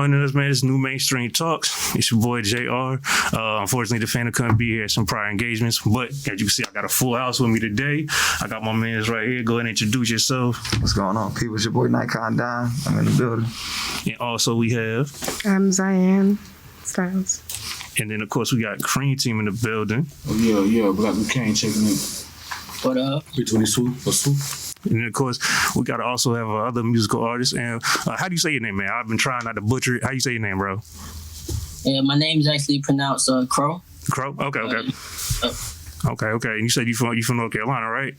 joining us, man. It's NuMainstream Talks. It's your boy JR. Unfortunately, the fan couldn't be here at some prior engagements, but as you can see, I got a full house with me today. I got my mans right here. Go ahead and introduce yourself. What's going on, people? It's your boy Nikon Don. I'm in the building. And also we have... I'm Zion Styles. And then, of course, we got Cream Team in the building. Oh, yeah, Black McCain checking in. What up? B22, what's up? And then, of course, we got to also have other musical artists. And how do you say your name, man? I've been trying not to butcher it. How you say your name, bro? Yeah, my name's actually pronounced Crow. Crow? Okay. Okay. And you said you from North Carolina, right?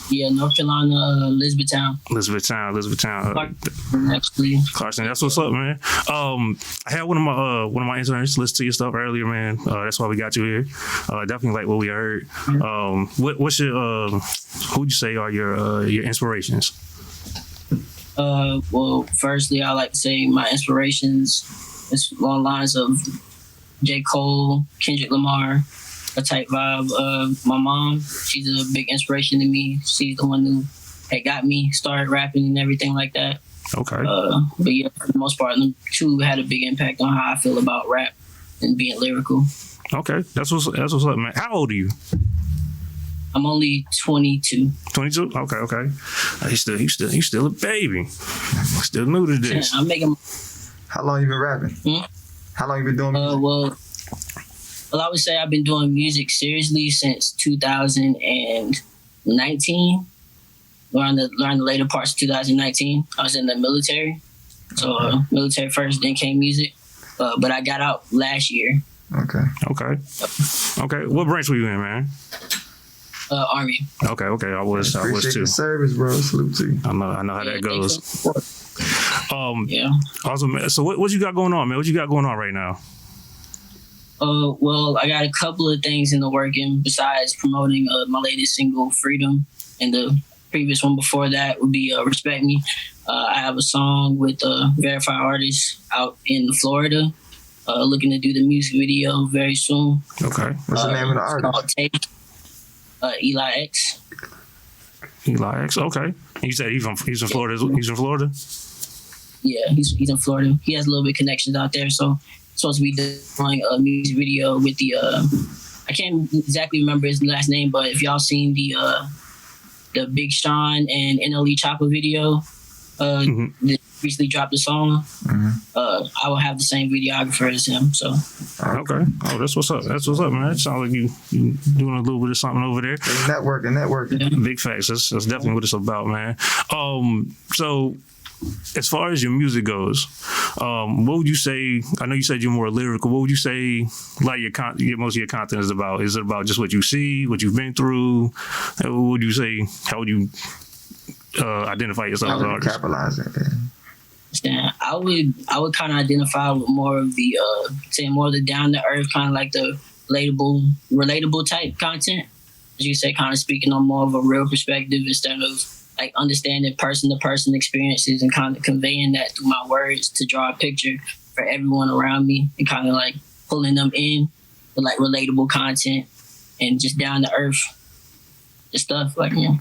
Yeah, North Carolina, Elizabethtown. Actually, Clarkson, that's what's up, man. I had one of my interns listen to your stuff earlier, man. That's why we got you here. Definitely like what we heard. What's your who'd you say are your inspirations? Well, firstly, I like to say my inspirations is along the lines of J. Cole, Kendrick Lamar, a type vibe. My mom, she's a big inspiration to me. She's the one who had got me started rapping and everything like that. Okay. But yeah, for the most part, them two had a big impact on how I feel about rap and being lyrical. Okay, that's what's up, man. How old are you? I'm only 22. 22? Okay. He's still a baby. Still new to this. I'm making. How long you been rapping? How long you been doing music? Well, I would say I've been doing music seriously since 2019. Around the later parts of 2019, I was in the military. So military first, then came music. But I got out last year. Okay. What branch were you in, man? Army. Okay. I was too. Appreciate the service, bro. Salute to you. I know how that goes. Yeah. Awesome, man. So what you got going on, man? What you got going on right now? Well, I got a couple of things in the working besides promoting my latest single, Freedom, and the previous one before that would be Respect Me. I have a song with a verified artist out in Florida, looking to do the music video very soon. Okay. What's the name of the artist? It's called Take. Eli X. Eli X. Okay. You said he's from Florida. He's from Florida. Yeah, he's in Florida. He has a little bit of connections out there, so supposed to be doing a music video with the I can't exactly remember his last name, but if y'all seen the Big Sean and NLE Chopper video, that recently dropped a song, I will have the same videographer as him. So okay. Oh, that's what's up, man. It sounds like you doing a little bit of something over there. Networking. Yeah. Big facts. That's definitely what it's about, man. So as far as your music goes, what would you say? I know you said you're more lyrical. What would you say, like most of your content is about? Is it about just what you see, what you've been through? What would you say? How would you identify yourself as an artist? Capitalize it. Yeah, I would kind of identify with more of the more of the down to earth, kind of like the relatable type content. As you say, kind of speaking on more of a real perspective instead of like understanding person-to-person experiences and kind of conveying that through my words to draw a picture for everyone around me and kind of like pulling them in with like relatable content and just down-to-earth stuff. Like, You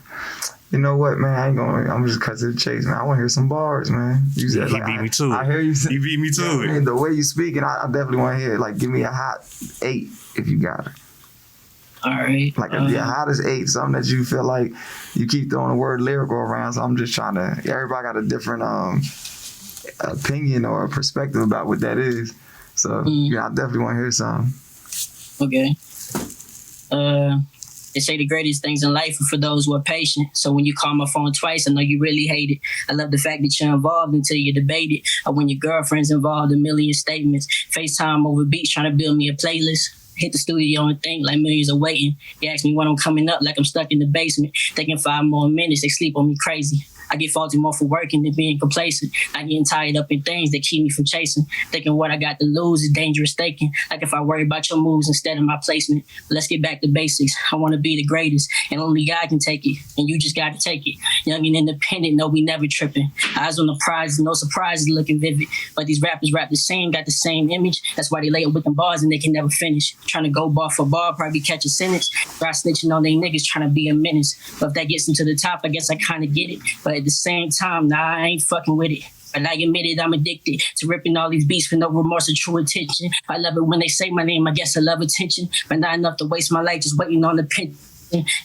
know what, man? I'm just cut to the chase, man. I want to hear some bars, man. He beat me to it. I hear you. He beat me to it. Man, the way you speaking, I definitely want to hear it. Like, give me a hot 8 if you got it. all right. Like the hottest 8, something that you feel like you keep throwing the word lyrical around. So I'm just trying to. Everybody got a different opinion or perspective about what that is. So I definitely want to hear something. Okay. They say the greatest things in life are for those who are patient. So when you call my phone twice, I know you really hate it. I love the fact that you're involved until you debate it. Or when your girlfriend's involved in million statements. FaceTime over beats trying to build me a playlist. Hit the studio and think like millions are waiting. They ask me when I'm coming up like I'm stuck in the basement. Thinking 5 more minutes, they sleep on me crazy. I get faulted more for working than being complacent. I getting tied up in things that keep me from chasing. Thinking what I got to lose is dangerous thinking. Like if I worry about your moves instead of my placement. But let's get back to basics. I want to be the greatest. And only God can take it. And you just got to take it. Young and independent, no, we never tripping. Eyes on the prize, no surprises looking vivid. But these rappers rap the same, got the same image. That's why they lay up with them bars and they can never finish. Trying to go bar for bar, probably catch a sentence. Try snitching on they niggas, trying to be a menace. But if that gets them to the top, I guess I kind of get it. But at the same time, nah, I ain't fucking with it. And I admit it, I'm addicted to ripping all these beats with no remorse or true intention. I love it when they say my name, I guess I love attention, but not enough to waste my life just waiting on the pen.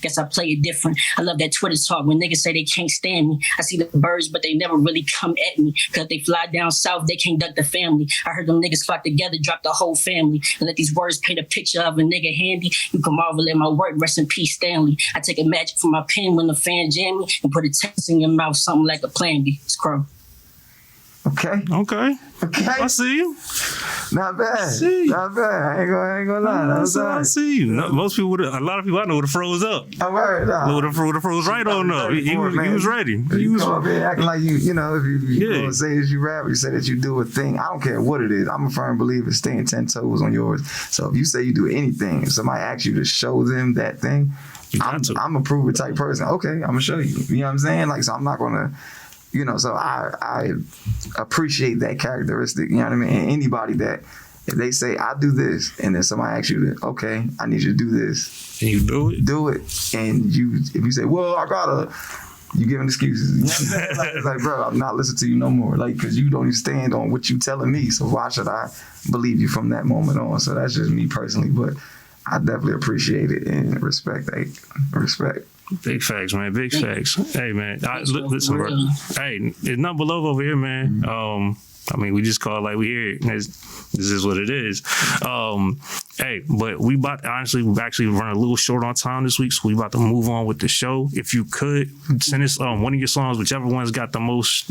Guess I play it different. I love that Twitter talk when niggas say they can't stand me. I see the birds, but they never really come at me. Cause they fly down south, they can't duck the family. I heard them niggas flock together, drop the whole family. And let these words paint a picture of a nigga handy. You can marvel at my work, rest in peace, Stanley. I take a magic from my pen when the fan jam me and put a text in your mouth, something like a plan B. It's Crow. Okay. I see you. Not bad. See. Not bad. I ain't gonna lie. That was all I right. see you. Most people a lot of people I know would have froze up. I'm right. Nah. Would have froze right on up. He was ready. He You was come up here acting like you know, if you Yeah. gonna say that you rap, you say that you do a thing. I don't care what it is. I'm a firm believer staying 10 toes on yours. So if you say you do anything, if somebody asks you to show them that thing, You got to. I'm a prove it type person. Okay, I'm gonna show you. You know what I'm saying? Like, so I'm not gonna, you know, so I appreciate that characteristic. You know what I mean? And anybody that, if they say, I do this, and then somebody asks you to, okay, I need you to do this. And you do it. Do it. And if you say, well, I gotta, you giving excuses. You know what I'm saying? Like, bro, I'm not listening to you no more. Like, because you don't even stand on what you telling me. So why should I believe you from that moment on? So that's just me personally. But I definitely appreciate it and respect. Big facts, man. Big facts. Hey, man. Listen, bro. Hey, it's nothing but love over here, man. I mean, we just call it like we hear it. This is what it is. Hey, but we've actually run a little short on time this week, so we about to move on with the show. If you could send us one of your songs, whichever one's got the most,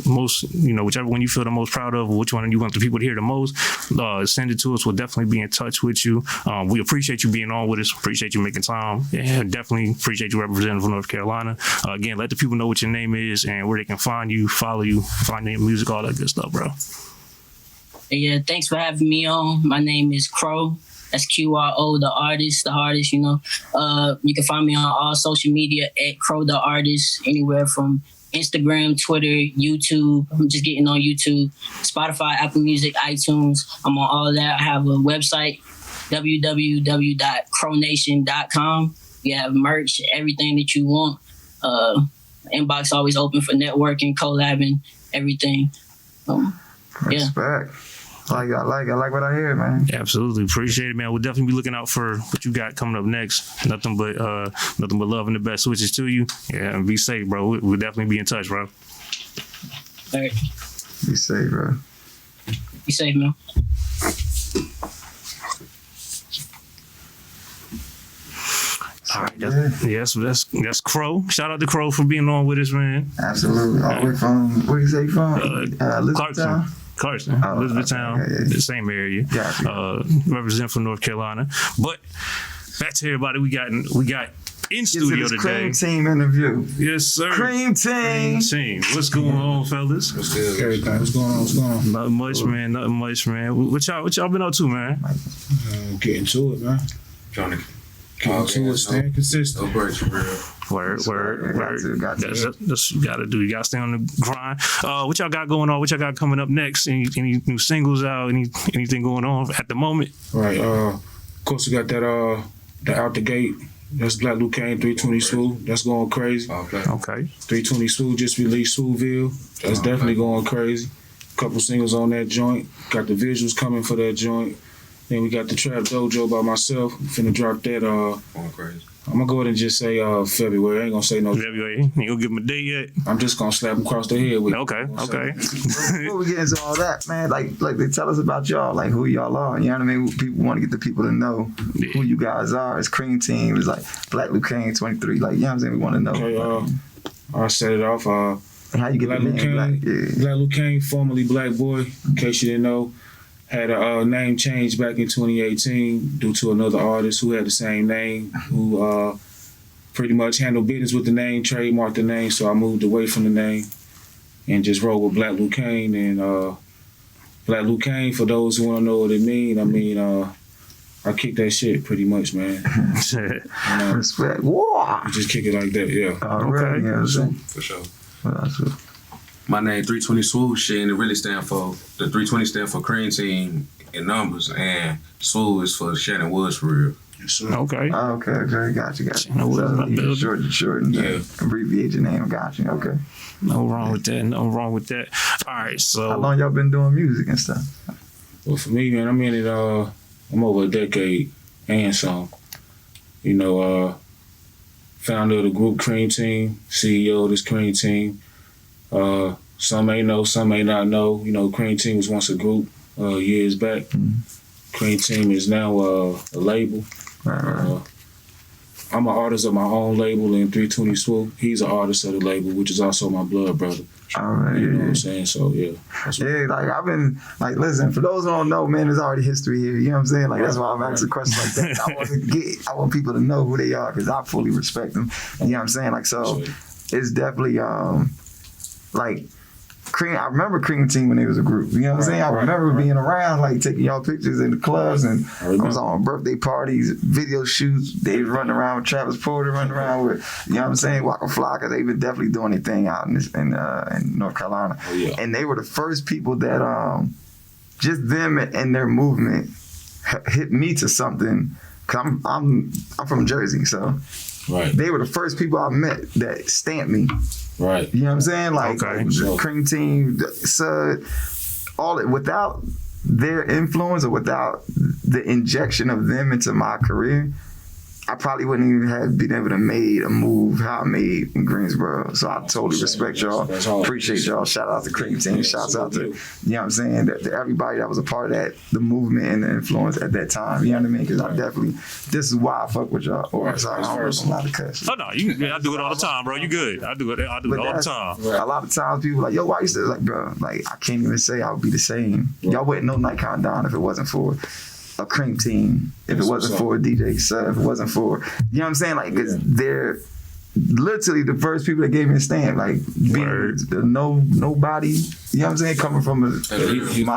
you know, whichever one you feel the most proud of, or which one you want the people to hear the most, send it to us. We'll definitely be in touch with you. We appreciate you being on with us. Appreciate you making time. Yeah, definitely appreciate you representing for North Carolina. Again, let the people know what your name is and where they can find you, follow you, find your music, all that good stuff, bro. Yeah, thanks for having me on. My name is Crow. That's QRO, the artist, you know. You can find me on all social media at Crow the Artist, anywhere from Instagram, Twitter, YouTube. I'm just getting on YouTube, Spotify, Apple Music, iTunes. I'm on all of that. I have a website, www.crownation.com. You have merch, everything that you want. Inbox always open for networking, collabing, everything. Yeah. Respect. I like what I hear, man. Absolutely. Appreciate it, man. We'll definitely be looking out for what you got coming up next. Nothing but love and the best wishes to you. Yeah, and be safe, bro. We'll definitely be in touch, bro. All right. Be safe, bro. Be safe, man. All right, that's Crow. Shout out to Crow for being on with us, man. Absolutely. All the way from, where you say you from? Elizabethtown? Clarkson, Elizabethtown, okay, yeah. the same area. Gotcha. Represent from North Carolina. But back to everybody we got in studio today. Cream Team interview. Yes, sir. Cream Team. What's going on, fellas? What's good? Everything. What's going on? Nothing much, man. What y'all been up to, man? Getting to it, man. Trying to Getting to it, staying consistent. no breaks for real. Word. Got to. That's you gotta do. You gotta stay on the grind. What y'all got going on? What y'all got coming up next? Any new singles out? Anything going on at the moment? Right. Of course, we got that the Out the Gate. That's Black Luke Kane, 320 Swoo. That's going crazy. Okay. 320 Swoo just released Swooville. That's definitely going crazy. Couple singles on that joint. Got the visuals coming for that joint. Then we got the Trap Dojo by myself. Finna drop that. Going crazy. I'm gonna go ahead and just say February. I ain't gonna say no. February. You gonna give them a date yet? I'm just gonna slap them across the head with it. Okay. Before we get into all that, man, like they tell us about y'all, like who y'all are. You know what I mean? People want to get the people to know who you guys are. It's Cream Team. It's like Black Luke Kane 23. Like, you know what I'm saying? We want to know. Okay, I'll set it off. And how you get Black the Luke name Kane, Black? Black Luke Kane, formerly Black Boy, in case you didn't know, had a name change back in 2018 due to another artist who had the same name, who pretty much handled business with the name, trademarked the name, so I moved away from the name and just rolled with Black Luke Kane. And Black Luke Kane, for those who want to know what it mean, I kick that shit pretty much, man. Respect. Whoa. Just kick it like that, yeah. Already, you know what I'm saying? For sure. Well, that's it. My name 320 Swoosh, shit, and it really stand for, the 320 stand for Cream Team in numbers, and Swoosh is for Shannon Woods for real. So, Okay. Oh, okay, got you. No, So not you building. short, and Yeah. abbreviate your name. Got you. Okay. No wrong with that. No wrong with that. All right, so How long y'all been doing music and stuff? well, for me, man, I'm in it. I'm over a decade and some. You know, founder of the group Cream Team, CEO of this Cream Team. Some may know, some may not know. You know, Cream Team was once a group years back. Cream Team is now a label. Right. I'm an artist of my own label in 320 Swoop. He's an artist of the label, which is also my blood brother. All right. You know what I'm saying? So, yeah. That's what, Yeah, like I've been like, listen, for those who don't know, man, there's already history here. You know what I'm saying? Like that's why I'm asking questions like that. I want people to know who they are because I fully respect them. You know what I'm saying? Like so, it's definitely like Cream. I remember Cream Team when they was a group. You know what I'm saying? I remember being around, like taking y'all pictures in the clubs, and I was on birthday parties, video shoots. They was running around with Travis Porter, running around with, you know what I'm saying, Waka Flocka. They been definitely doing their thing out in North Carolina, and they were the first people that just them and their movement hit me to something. Cause I'm from Jersey, so they were the first people I met that stamped me. Right. You know what I'm saying? Like Cream Team, Sud, all it without their influence or without the injection of them into my career, I probably wouldn't even have been able to made a move how I made in Greensboro. So I totally respect y'all. Appreciate y'all. Shout out to Cream Team. Shouts out to, you know what I'm saying, to everybody that was a part of that, the movement and the influence at that time. You know what I mean? Because I definitely, this is why I fuck with y'all. Or sorry, I don't know a lot of cuss. oh no, I do it all the time, bro. You good? I do it all the time. A lot of times people like, yo, why you say like, bro? Like I can't even say I would be the same. Y'all wouldn't know Night Countdown if it wasn't for a Cream Team, if it wasn't for a DJ Sub, if it wasn't for, you know what I'm saying? Like, they're literally the first people that gave me a stamp, like being nobody, you know what I'm saying? Coming from my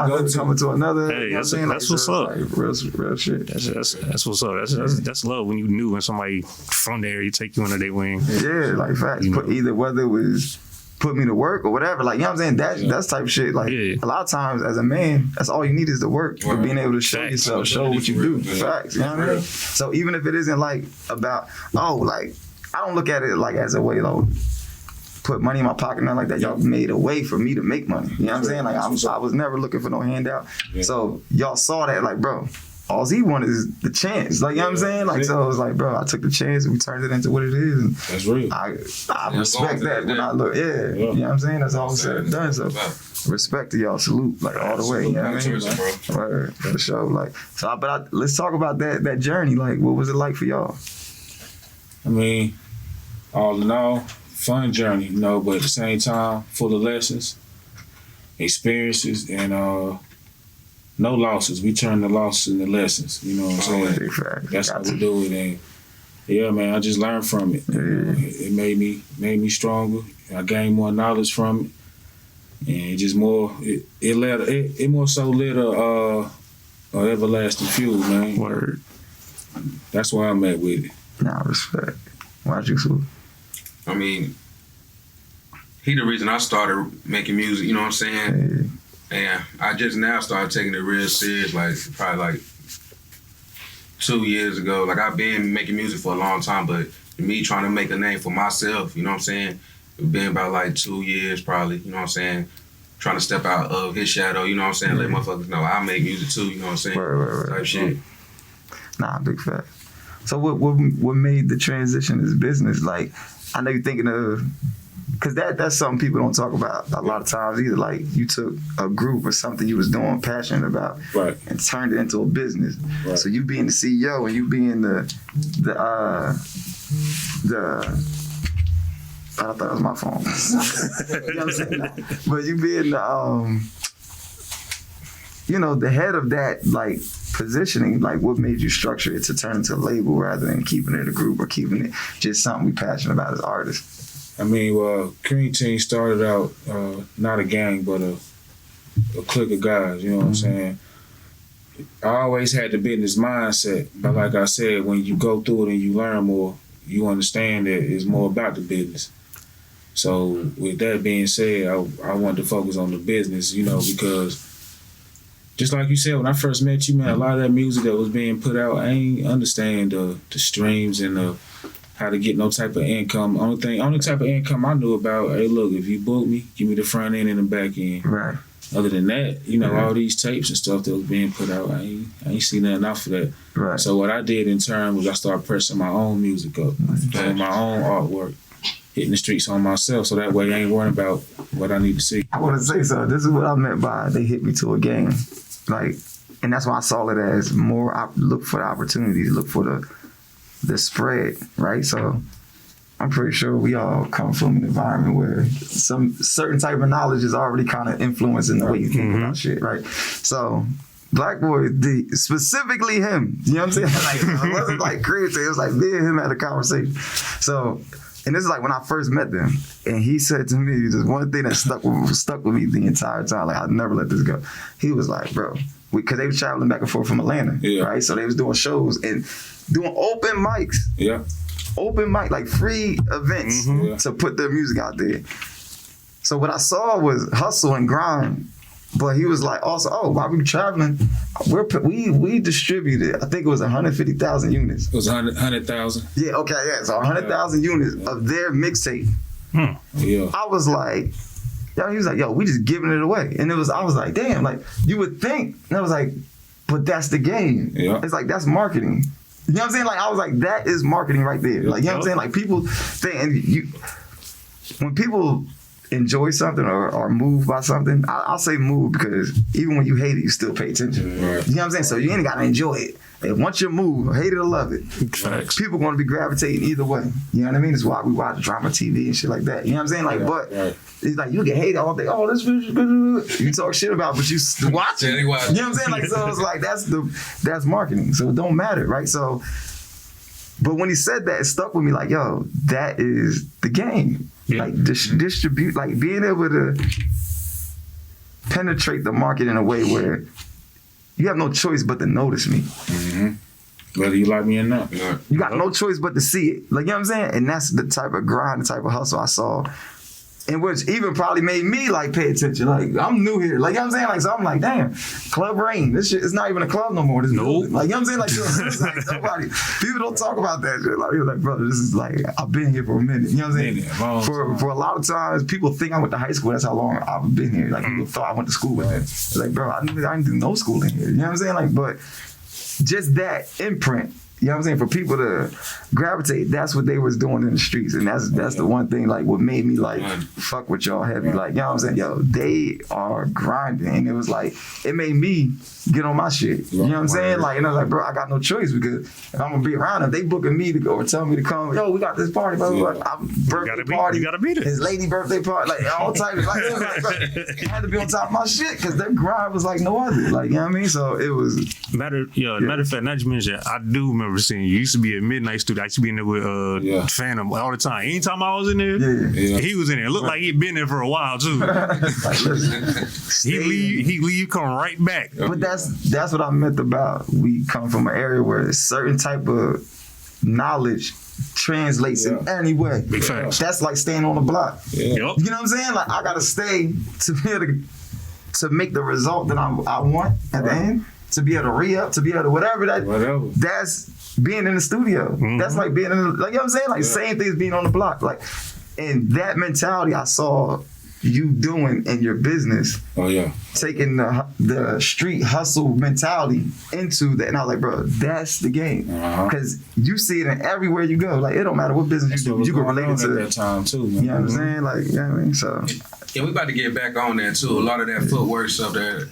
hood, coming to another. Hey, you know that's, what I'm saying? that's like, what's up. Like, real shit. That's what's up. That's love when you knew when somebody from there you take you under their wing. Yeah, like facts. Either whether it was put me to work or whatever, like, you know what I'm saying? That's type of shit. Like a lot of times as a man, that's all you need is the work, but being able to show yourself, show what you do. Facts, you know what I mean? So even if it isn't like about, like, I don't look at it like as a way, like, put money in my pocket, nothing like that. Y'all made a way for me to make money. You know what I'm saying? Like I was never looking for no handout. So y'all saw that, like, bro, all he wanted is the chance. Like, you know what I'm saying? Like, so it was like, bro, I took the chance and we turned it into what it is. And that's real. I respect that when I look, you know what I'm saying? That's all said and done. So respect to y'all, salute, like, all the way. You know what I mean? Word, for sure. Like, so, let's talk about that journey. Like, what was it like for y'all? I mean, all in all, fun journey, you know, but at the same time, full of lessons, experiences, and no losses. We turn the losses into lessons. You know what I'm saying? That's how we do it. And yeah, man, I just learned from it. It made me stronger. I gained more knowledge from it, and it just more. It more so lit a everlasting fuel, man. Word. That's where I'm at with it. Nah, respect. Why'd you swoop? I mean, he the reason I started making music. You know what I'm saying? And I just now started taking it real serious, like probably like 2 years ago. Like I've been making music for a long time, but me trying to make a name for myself, you know what I'm saying? It's been about like 2 years probably, you know what I'm saying? Trying to step out of his shadow, you know what I'm saying? Let motherfuckers know I make music too, you know what I'm saying? Right. Type shit. Nah, big fact. So what made the transition as business? Like, I know you're thinking of, because that's something people don't talk about a lot of times either. Like, you took a group or something you was doing, passionate about, and turned it into a business. Right. So you being the CEO and you being the I thought it was my phone. You know what I'm saying? But you being the head of that, like, positioning, like, what made you structure it to turn into a label rather than keeping it a group or keeping it just something we passionate about as artists? I mean, well, Cream Team started out not a gang, but a clique of guys, you know what I'm saying? I always had the business mindset, but like I said, when you go through it and you learn more, you understand that it's more about the business. So with that being said, I wanted to focus on the business, you know, because just like you said, when I first met you, man, a lot of that music that was being put out, I ain't understand the streams and how to get no type of income. Only type of income I knew about, hey, look, if you book me, give me the front end and the back end. Right. Other than that, all these tapes and stuff that was being put out, I ain't seen nothing out for that. Right. So what I did in turn was I started pressing my own music up, doing my own artwork, hitting the streets on myself, so that way I ain't worrying about what I need to see. I want to say so. This is what I meant by they hit me to a game. Like, and that's why I saw it as more, I look for the opportunities, look for the spread, right? So I'm pretty sure we all come from an environment where some certain type of knowledge is already kind of influencing the way you think about shit, right? So Black Boy D, specifically him, you know what I'm saying? Like, it wasn't like crazy. It was like me and him had a conversation. So, and this is like when I first met them, and he said to me, there's one thing that stuck with me the entire time. Like, I'll never let this go. He was like, bro, because they was traveling back and forth from Atlanta, right? So they was doing shows and doing open mics. Yeah. Open mic, like free events to put their music out there. So what I saw was hustle and grind. But he was like, also, while we were traveling, we distributed, I think it was 150,000 units. It was 100,000. Yeah, okay, yeah. So 100,000 units of their mixtape. Yeah. I was like, he was like, yo, we just giving it away. And I was like, damn, like, you would think, and I was like, but that's the game. Yeah. It's like, that's marketing. You know what I'm saying? Like, I was like, that is marketing right there. Like, you know what I'm saying? Like, people think, and when people enjoy something or are moved by something, I'll say move because even when you hate it, you still pay attention. Right. You know what I'm saying? So you ain't got to enjoy it. And once you move, hate it or love it, Facts. people going to be gravitating either way. You know what I mean? That's why we watch drama TV and shit like that. You know what I'm saying? Like, but it's like you can hate all day. Oh, this is good. You talk shit about, but you watch it. You know what I'm saying? Like, so it's like that's marketing. So it don't matter, right? So, but when he said that, it stuck with me. Like, yo, that is the game. Yeah. Like distribute, like being able to penetrate the market in a way where you have no choice but to notice me. Whether you like me or not. You got no choice but to see it. Like, you know what I'm saying? And that's the type of grind, the type of hustle I saw. And which even probably made me like pay attention. Like, I'm new here. Like, you know what I'm saying? Like, so I'm like, damn, Club Rain. This shit, it's not even a club no more. This building. Like, you know what I'm saying? Like, it's like nobody, people don't talk about that shit. Like, you're like, brother, this is like, I've been here for a minute. You know what I'm saying? For a lot of times, people think I went to high school. That's how long I've been here. Like, people thought I went to school with it. It's like, bro, I didn't do no schooling here. You know what I'm saying? Like, but just that imprint, you know what I'm saying? For people to gravitate, that's what they was doing in the streets. And that's the one thing, like, what made me, like, fuck with y'all heavy. Like, you know what I'm saying? Yo, they are grinding. And it was like, it made me get on my shit. You know what I'm saying? Like, and I was like, bro, I got no choice because if I'm going to be around them, they booking me to go or tell me to come. Yo, we got this party, blah, blah, blah. Birthday party. You got to be there. His lady birthday party. Like, all types of, like, I had to be on top of my shit because their grind was like no other. Like, you know what I mean? So it was. Matter of fact, not to mention, I do remember seeing you. Used to be at Midnight Studio. I used to be in there with Phantom all the time. Anytime I was in there, he was in there. It looked like he'd been there for a while too. Like, listen, he leave, come right back. But that's what I meant about we come from an area where a certain type of knowledge translates in any way. Big facts. That's like staying on the block. Yep. You know what I'm saying? Like, I gotta stay to be able to make the result that I want at the end. To be able to re-up, to be able to whatever. That's being in the studio. That's like being in the, like, you know what I'm saying? Like, same thing as being on the block. Like, and that mentality I saw you doing in your business. Taking the street hustle mentality into that. And I was like, bro, that's the game. Because you see it in everywhere you go. Like, it don't matter what business you do. You can relate it to that time too. You know what I'm saying? Like, you know what I mean? So. Yeah, we about to get back on that too. A lot of that footwork stuff that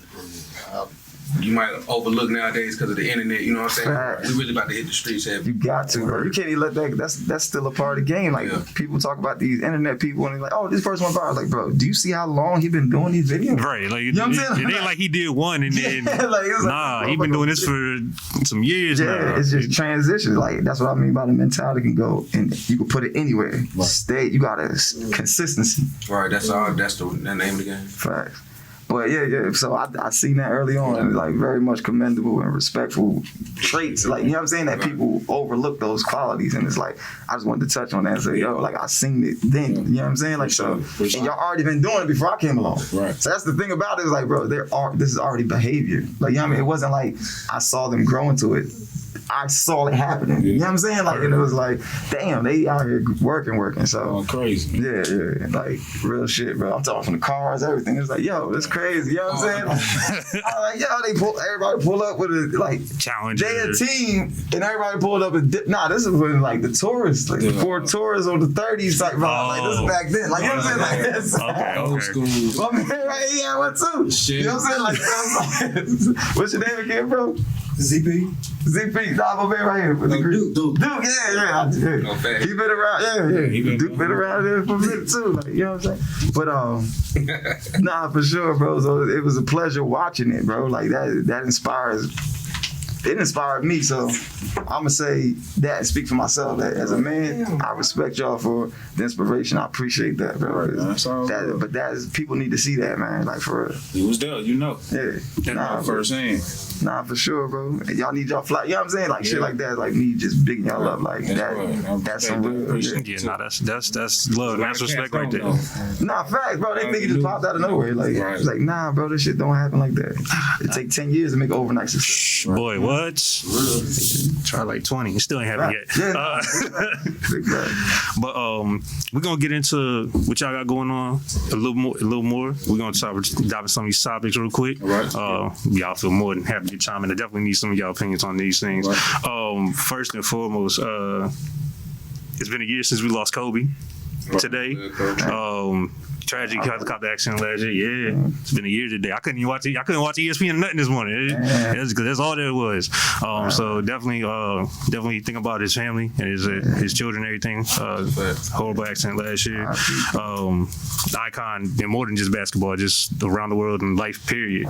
you might overlook nowadays because of the internet, you know what I'm saying? Right. We really about to hit the streets heavy. You got to, bro. You can't even let that, that's still a part of the game. Like, people talk about these internet people and they're like, oh, this person went viral. Like, bro, do you see how long he been doing these videos? Right. Like, you know what I'm saying? It ain't like he did one and then, like, he been doing this for some years now. Yeah, it's just transition. Like, that's what I mean by the mentality can go and you can put it anywhere. Right. You got consistency. Right, that's the name of the game. Facts. But yeah. So I seen that early on, and like very much commendable and respectful traits. Like, you know what I'm saying, that people overlook those qualities, and it's like I just wanted to touch on that and say, yo, like I seen it then. You know what I'm saying? Like, so and y'all already been doing it before I came along. Right. So that's the thing about it, is like, bro, this is already behavior. Like, you know what I mean? It wasn't like I saw them grow into it. I saw it happening. You know what I'm saying? Like, and it was like, damn, they out here working. So Going crazy. yeah, like real shit, bro. I'm talking from the cars, everything. It's like, yo, it's crazy. You know what I'm saying? I'm like, yo, everybody pull up with a like Challenge. they a team, and everybody pulled up and this is when like the tourists, like the Ford Taurus on the 30s, like, bro, like this is back then. Like, you know what I'm saying? Like this. Okay. Old school. My man right here, what too? Shit. You know what I'm saying? Like, what's your name again, bro? ZP. Nah, my man right here. Duke, yeah. No fact. He been around, yeah. Duke been around there for a minute too, like, you know what I'm saying? But nah, for sure, bro. So it was a pleasure watching it, bro. Like that inspires. It inspired me, so I'ma say that and speak for myself. That as a man, I respect y'all for the inspiration. I appreciate that, bro. That's all good. But that is, people need to see that, man. Like, for real. It was there, you know. Yeah. That's firsthand. Nah, for sure, bro. And y'all need y'all fly. You know what I'm saying? Like, shit like that, like me just bigging y'all up. Like, that's some real. Yeah, nah, that's love. That's respect right there. Nah, facts, bro. They think it just popped out of nowhere. Like, it's like, nah, bro, this shit don't happen like that. It take 10 years to make overnight success. Boy, what? Try like 20. It still ain't happened yet. Yeah, But we're gonna get into what y'all got going on a little more. We're gonna dive into some of these topics real quick. All right. Y'all feel more than happy to chime in. I definitely need some of y'all opinions on these things. Right. First and foremost, it's been a year since we lost Kobe. Today, tragic helicopter accident last year. Yeah, it's been a year today. I couldn't watch ESPN or nothing this morning. That's all there was. So definitely think about his family and his children, and everything. Horrible accident last year. Icon in more than just basketball, just around the world and life period.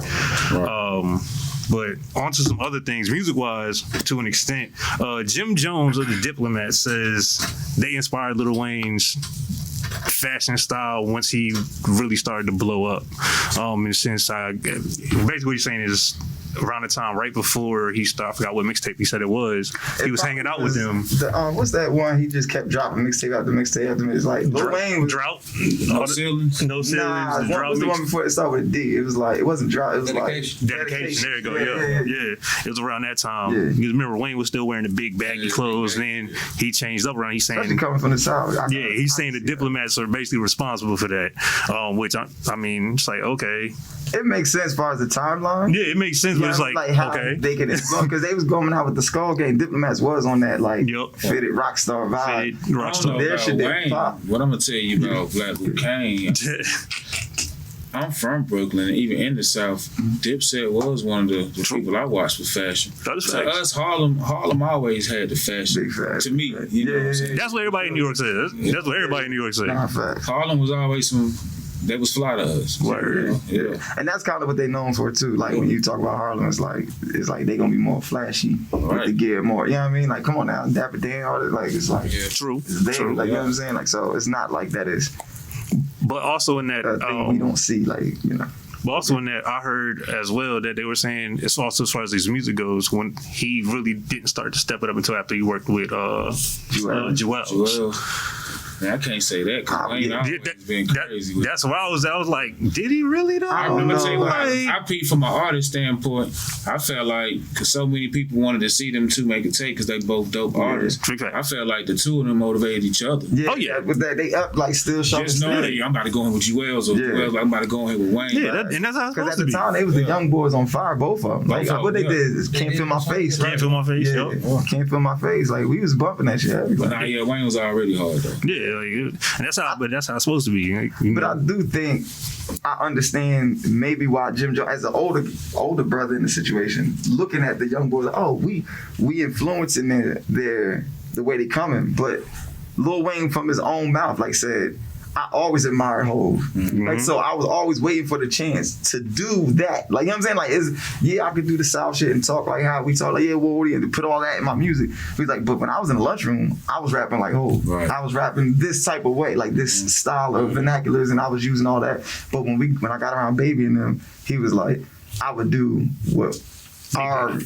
But onto some other things, music-wise, to an extent. Jim Jones of The Diplomat says they inspired Lil Wayne's fashion style once he really started to blow up. In the sense, basically what he's saying is, around the time right before he started, I forgot what mixtape he said it was, he was hanging out with them. What's that one? He just kept dropping mixtape after mixtape after mixtape. It's like Lil Wayne was Drought. No ceilings. No ceilings. Nah, the what was the one before it started with a D? It was like, it wasn't Drought. It was Dedication. like Dedication. There you go. Yeah. It was around that time. Yeah. Because remember, Wayne was still wearing the big baggy clothes, and then he changed up around. He's saying, Especially coming from the South. he's saying the diplomats are basically responsible for that. Which I mean, it's like, okay. It makes sense as far as the timeline. Yeah, it makes sense, but it's like how okay. they can influence, because they was going out with the Skull Gang. Diplomats was on that fitted rock star vibe. Fitted rock I don't know star. Their shit about didn't Wayne. pop. What I'm gonna tell you about Black Luke Kane. I'm from Brooklyn, and even in the South, Dipset was one of the people I watched for fashion. That is To facts. us, Harlem always had the fashion. Big facts. To me, you know what I'm saying? That's what everybody in New York says. That's what everybody in New York says. Nah, facts. Harlem was always that was fly to us. Word. Yeah. And that's kind of what they known for too. Like when you talk about Harlem, it's like they gonna be more flashy with the gear more. You know what I mean? Like, come on now, Dapper Dan, all that. Like, it's like True. it's there. True. Like, you know what I'm saying? Like, so it's not like that is But also in that, a thing we don't see. Like, you know. but also in that, I heard as well that they were saying it's also as far as his music goes, when he really didn't start to step it up until after he worked with Jewels. Well, man, I can't say that because Wayne always been crazy. That's why I was like, did he really though? I'm gonna tell you what, Like- I peeped from an artist standpoint. I felt like, because so many people wanted to see them two make a take because they both dope artists. Big fact. I felt like the two of them motivated each other. Yeah, Oh, yeah. with that they up like still sharp. Just knowing that I'm about to go in with Jewels or Jewels, I'm about to go in here with Wayne. Yeah, and that's how it's Because supposed at to the be. time they was the young boys on fire, both of them. Like Both of what they them, did is Can't Feel My Face. Can't Feel My Face. Yeah, Yup. Can't Feel My Face. Like we was bumping that shit. But nah, yeah, Wayne was already hard though. Yeah, like, and that's how it's supposed to be. Like, But I do think I understand maybe why Jim Jones, as an older brother in the situation, looking at the young boys, like, oh, we influencing their the way they coming. But Lil Wayne from his own mouth, like said, I always admired Hov. Like, so I was always waiting for the chance to do that. Like, you know what I'm saying? Like, I could do the South shit and talk like how we talk, like, and put all that in my music. He's like, but when I was in the lunchroom, I was rapping like Hov. Right. I was rapping this type of way, like this style of vernaculars, and I was using all that. But when I got around Baby and them, he was like, I would do what our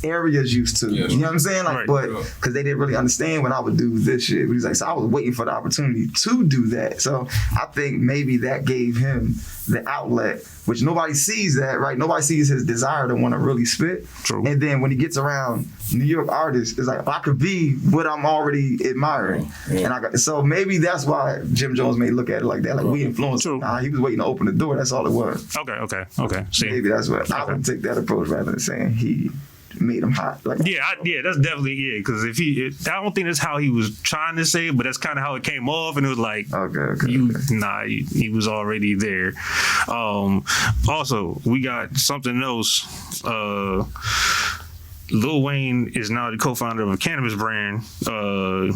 areas used to. Yes. You know what I'm saying? Like, Right. but because they didn't really understand when I would do this shit. But he's like, so I was waiting for the opportunity to do that. So I think maybe that gave him the outlet, which nobody sees that, right? Nobody sees his desire to want to really spit. True. And then when he gets around New York artists, it's like, I could be what I'm already admiring. Yeah. And so maybe that's why Jim Jones may look at it like that. Like, we influenced him. True. Nah, he was waiting to open the door. That's all it was. Okay. See. Maybe that's what I would take that approach rather than saying he made him hot. Like, That's definitely because I don't think that's how he was trying to say it, but that's kind of how it came off, and it was like, okay. he was already there. Also, we got something else. Lil Wayne is now the co-founder of a cannabis brand. I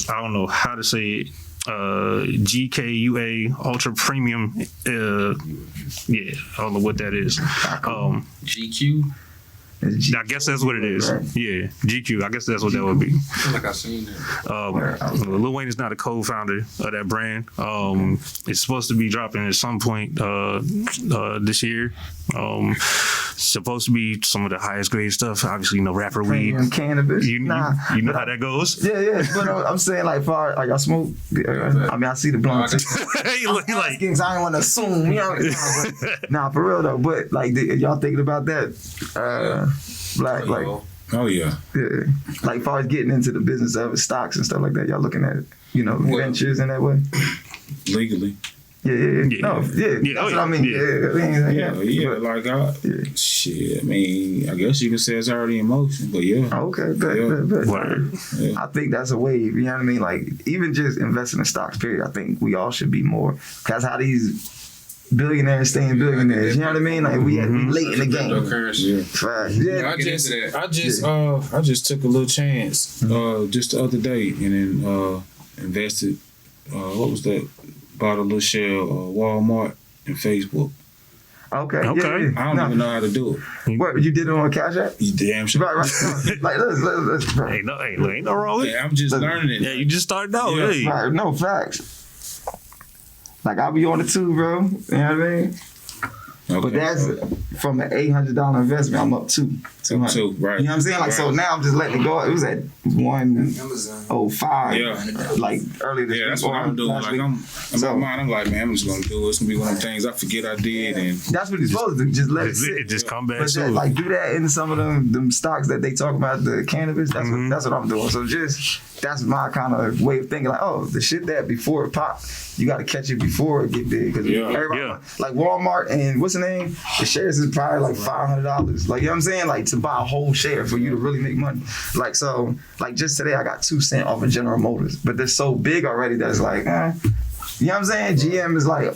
don't know how to say it. GKUA Ultra Premium. I don't know what that is. GQ. I guess that's what it is. Right. Yeah, GQ. I guess that's what that would be. I feel like I've seen that. Lil Wayne is not a co-founder of that brand. It's supposed to be dropping at some point this year. Supposed to be some of the highest grade stuff. Obviously, rapper weed. Premium cannabis. You know how that goes. Yeah. But I'm saying, like, far like I smoke. I mean, I see the blunt. You look like I didn't want to assume. You know, nah, for real though. But like, y'all thinking about that? Black, like, Oh yeah. Like, far as getting into the business of stocks and stuff like that, y'all looking at ventures in that way. Legally. That's what I mean. Shit. I mean, I guess you can say it's already in motion, but yeah. Okay, bet. Yeah. I think that's a wave. You know what I mean? Like, even just investing in stocks, period. I think we all should be more. That's how these billionaires staying billionaires. You know what I mean? Like, we late in the game. Cryptocurrency. Fact. I just took a little chance just the other day and then invested. What was that? Bought a little share of Walmart and Facebook. Okay. Okay. Yeah. I don't even know how to do it. What, you did it on Cash App? You damn sure. Right. Like, let's bro. ain't no wrong with it. Yeah, I'm just learning it. Yeah, you just started out. Yeah. Hey. Right, no facts. Like, I'll be on it too, bro. You know what I mean? Okay, But that's from an $800 investment. I'm up 200. Two, right. You know what I'm saying? Like, so now I'm just letting it go. It was at 105. Yeah. Like, early this week. That's what I'm doing. Like, I'm in my mind, I'm like, man, I'm just gonna do it. It's gonna be one of them things I forget I did, and that's what you're supposed to do. Just let it sit. It just come back But soon. like, do that in some of them stocks that they talk about, the cannabis. That's what I'm doing. So that's my kind of way of thinking. Like, oh, the shit that before it popped, you got to catch it before it get big. Because everybody, like Walmart and what's the name? The shares is probably like $500. Like, you know what I'm saying? Like, to buy a whole share for you to really make money. Like, so, like, just today I got 2 cents off of General Motors, but they're so big already that it's like, you know what I'm saying? GM is like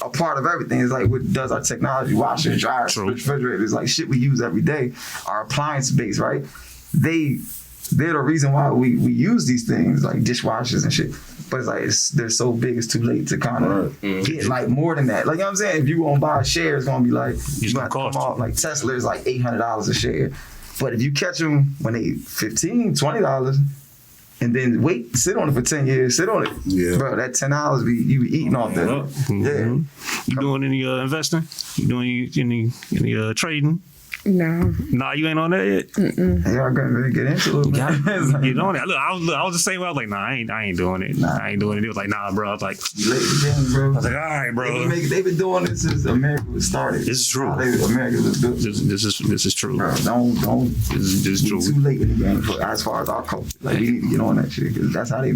a part of everything. It's like what does our technology, washers, dryers, refrigerators, like shit we use every day, our appliance base, right? They're the reason why we use these things, like dishwashers and shit. But it's like, they're so big, it's too late to kind of get like more than that. Like, you know what I'm saying? If you want to buy a share, it's going to be like, you got to come off. Like, Tesla is like $800 a share. But if you catch them when they $15, $20, and then sit on it for 10 years, bro, that $10 you be eating off that. You doing any investing? You doing any trading? No. Nah, you ain't on that yet. Y'all gonna really get into it, man. Get on it. Look, I was the same way. I was like, nah, I ain't doing it. I ain't doing it. It was like, nah, bro. I was like, you late again, bro. I was like, all right, bro. They've been doing this since America was started. This is true. America was built. This is true. Bro, don't. This is true. Too late in the game as far as our culture. Like, we need to get on that shit because that's how they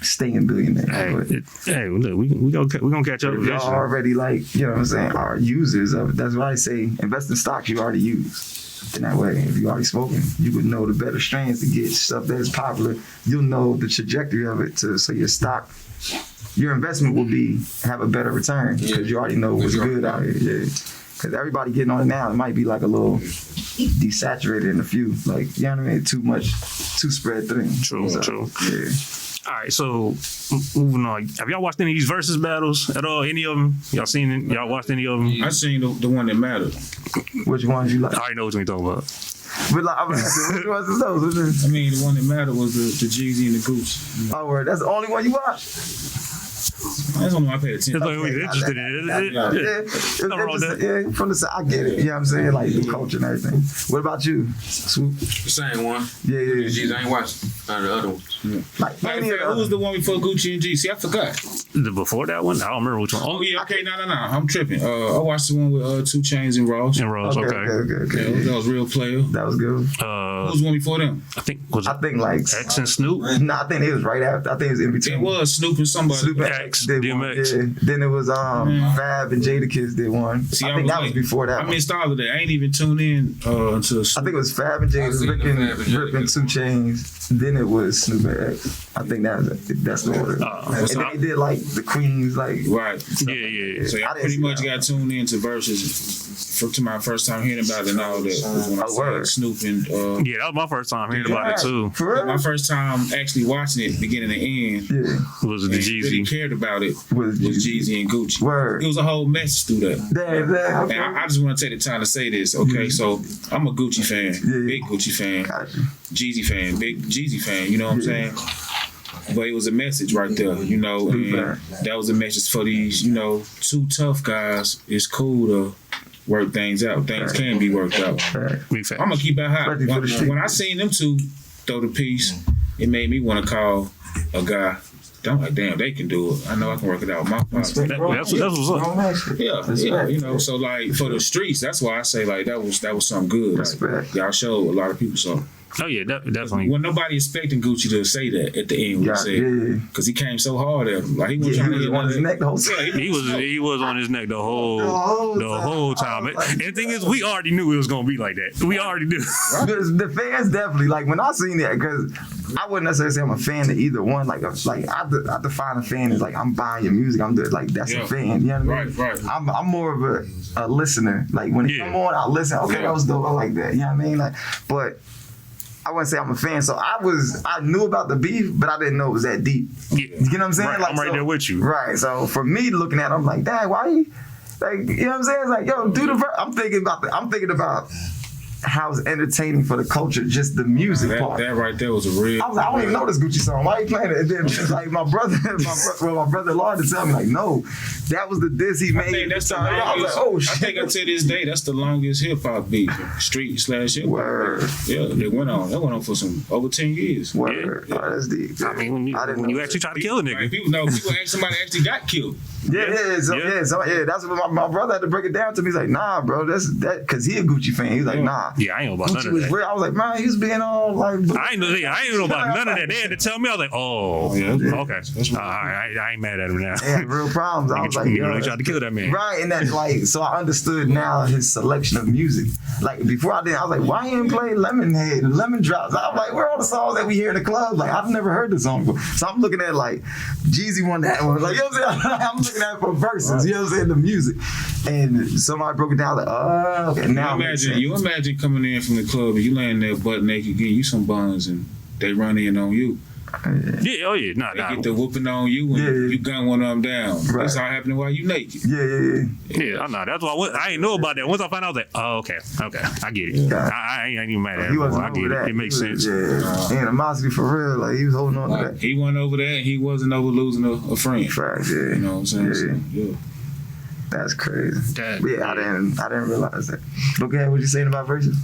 stay in billionaires. Hey, look, we gonna catch up. Y'all already, like, you know what I'm saying, are users of it. That's why I say invest in stocks you already use. In that way, if you already smoking, you would know the better strains to get, stuff that's popular. You'll know the trajectory of it so your investment will have a better return because you already know what's good out here. Yeah. Because everybody getting on it now, it might be like a little desaturated in a few. Like, you know what I mean? Too spread thin. True. Yeah. All right, so moving on. Have y'all watched any of these versus battles at all? Any of them? Y'all seen it? Y'all watched any of them? I seen the one that mattered. Which ones you like? I already know what you're talking about. But like, I'm asking, which ones is those? I mean, the one that mattered was the Jeezy and the Gucci. Oh, word. That's the only one you watched? That's the one I paid attention. That's what we're interested in. Yeah, Nothing wrong with that. yeah, from the side, I get it. You know what I'm saying? Like the culture and everything. What about you, Swoop? The same one. Yeah. Jeez, I ain't watched none of the other ones. Like, Matter any of of fact, who was the the one before Gucci and G? See, I forgot. Before that one, I don't remember which one. Oh yeah, okay, no, I'm tripping. I watched the one with 2 Chainz and Ross. And Rose, okay. Yeah, that was Real Player. That was good. Who was the one before them? I think was it I think like X and Snoop? No, I think it was right after. I think it was in between. It was Snoop and somebody. Snoop and X, did one. DMX. Yeah. Then it was Fab and Jadakiss did one. See, I think that was before that. I one. missed all of that. I ain't even tuned in until I think it was Fab and Jadakiss seen the Fab and ripping Jadakiss 2 Chainz. Then it was Snoop and X. I think that's the order. And then they did like the Queens, like right. Yeah. So I I didn't pretty see much that got tuned into verses to my first time hearing about it and all that was when I word. seen Snoop and Yeah, that was my first time hearing about it too. For real? my first time actually watching it beginning to end. Yeah. Was the And really Jeezy? cared about it Was was Jeezy and Gucci. Word. It was a whole message through that. Damn. And I just want to take the time to say this, okay? So I'm a Gucci fan, Yeah. big Gucci fan, Gotcha. Jeezy fan, big Jeezy fan. You know what I'm saying? But it was a message right there, you know, Big and fact. that was a message for these, 2 tough guys. It's cool to work things out. Things can be worked out. Big fact. I'm gonna keep it high. Ready for the shit. When I seen them 2 throw the piece, it made me want to call a guy. I'm like, damn, they can do it. I know I can work it out with my partner. That's what's up. Yeah. So like for the streets, that's why I say like that was something good. Like, Respect. y'all showed a lot of people something. Oh yeah, definitely. When nobody expecting Gucci to say that at the end, when he said, because he came so hard at him, like he was Yeah, trying he to was get on his neck the whole time. He was on his neck the whole time. And the thing is, we already knew it was gonna be like that. We already knew. The fans definitely, like when I seen that, because I wouldn't necessarily say I'm a fan of either one. Like I define a fan as like I'm buying your music. I'm doing like that's a fan. You know what I mean? Right. I'm more of a listener. Like when it come on, I listen. Okay, that was dope. I like that. You know what I mean? Like, but I wouldn't say I'm a fan. So I knew about the beef, but I didn't know it was that deep. Yeah. You know what I'm saying? Right, Like, I'm right there with you. Right. So for me looking at it, I'm like, dang, why you like, you know what I'm saying? It's like, yo, do the verse. I'm thinking about how it's entertaining for the culture, just the music part. That right there was a real. I was like, I don't even know this Gucci song. Why are you playing it? And then like my brother-in-law to tell me like, no, that was the diss he made. I think that's the I was longest. like, oh I shit. think until this day, that's the longest hip hop beat, street/hip hop. Word. Yeah, that went on for some over 10 years. Word. Yeah. Oh, that's deep. I mean, when know you that. actually try to kill a Like, nigga. people somebody actually got killed. That's what my brother had to break it down to me. He's like, nah, bro, that's that, because he a Gucci fan. He's like, nah. Yeah, I ain't know about none Gucci of was that. real. I was like, man, he was being all like. I ain't know about none of that. They had to tell me. I was like, oh, okay. I ain't mad at him now. They had real problems. I was like, You yo, really tried to kill that man. right, and that's like, so I understood now his selection of music. Like before I was like, why he didn't play Lemonhead and Lemon Drops? I'm like, where are all the songs that we hear in the club? Like I've never heard this song before. So I'm looking at like Jeezy won that one. Like you know what I'm saying? I'm looking at it for verses. You know what I'm saying? The music, and somebody broke it down like, oh, okay. Now You imagine coming in from the club and you laying there butt naked, getting you some buns, and they run in on you. Yeah, oh yeah, They get the whooping on you and you gun one of them down. Right. That's all happening while you naked. Yeah, I know. That's why I ain't know about that. Once I found out, I was like, oh, okay, I get it. Yeah. I ain't even mad at He it. wasn't I get over that. it. It makes sense. Yeah, animosity for real. Like he was holding on to that. He went over there and he wasn't over losing a friend. Facts, yeah. You know what I'm saying? Yeah. So, yeah. That's crazy. That- But yeah, I didn't realize that. Look at what you saying about verses.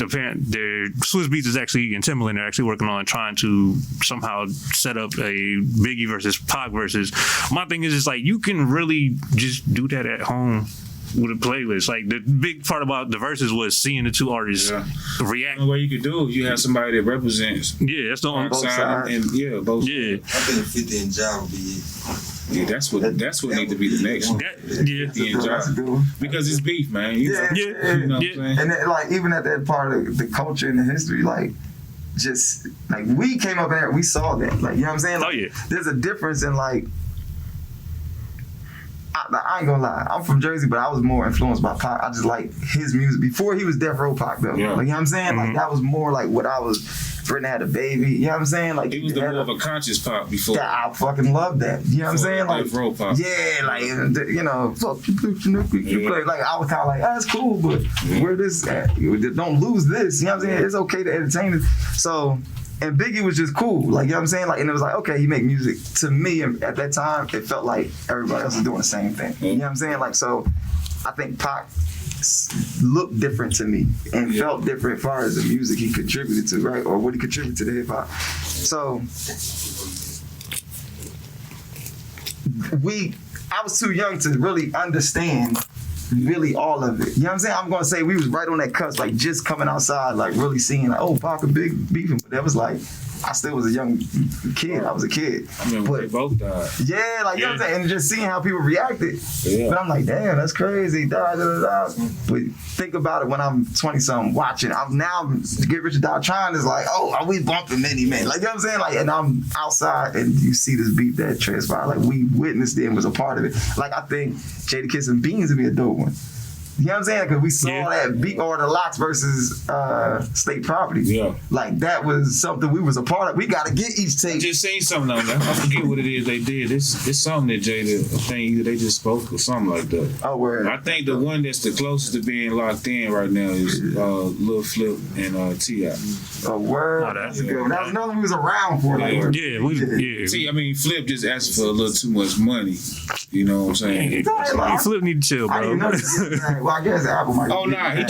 The Swiss Beats is actually, and Timbaland are actually working on trying to somehow set up a Biggie versus Pac versus. My thing is, it's like you can really just do that at home with a playlist. Like the big part about the verses was seeing the two artists react. The only way you could do it, you have somebody that represents Yeah, that's the only. Both side sides. and both. Yeah, I think 50 and Ja would be it. Yeah, that's what need to be the next one. yeah. 50 and That's a Ja. good one. Because it's beef, man. You know? Yeah. You know what I'm Yeah. saying? And then, like even at that part of the culture and the history, like just like we came up there, we saw that. Like you know what I'm saying? Like, Oh, yeah. There's a difference in like I ain't gonna lie. I'm from Jersey, but I was more influenced by Pac. I just like his music before he was Death Row Pac though. Yeah. Like, you know what I'm saying? Like that was more like what I was. Britain had a baby. You know what I'm saying? Like He was the more of a conscious Pac before. Yeah, I fucking love that. You know what I'm saying? Like, Death Row Pac. yeah, like you know, fuck you play. Like I was kind of like, oh, that's cool, but where this at? Don't lose this. You know what I'm saying? It's okay to entertain it. So. And Biggie was just cool, like, you know what I'm saying? Like, and it was like, okay, you make music. To me, at that time, it felt like everybody else was doing the same thing. You know what I'm saying? Like, so I think Pac looked different to me and felt different as far as the music he contributed to, right? Or what he contributed to the hip hop. So I was too young to really understand really all of it. You know what I'm saying? I'm gonna say we was right on that cusp, like just coming outside, like really seeing like, oh, Pac and Big beefing. But that was like, I still was a young kid. I was a kid. I mean, they both died. Yeah, like, you know what I'm saying? And just seeing how people reacted. Yeah. But I'm like, damn, that's crazy. Da, da, da, da. But think about it when I'm 20-something watching. I'm now, Get Rich or Die Trying is like, oh, are we bumping many men? Like, you know what I'm saying? Like, and I'm outside and you see this beat that transpired. Like, we witnessed it and was a part of it. Like, I think Jadakiss and Beans would be a dope one. You know what I'm saying? Because we saw that beat or the Locks versus State Property. Yeah. Like, that was something we was a part of. We got to get each I tape. just seen something on that. I forget what it is they did. It's something that Jada, I think either they just spoke or something like that. Oh, word. I think the one that's the closest to being locked in right now is Lil Flip and T.I. A word. Oh, that's good one. That was another one we was around for. Like, Yeah. See, I mean, Flip just asked for a little too much money. You know what I'm saying? Flip need to chill, I bro. didn't know this. Well, I guess the album might Oh be nah, he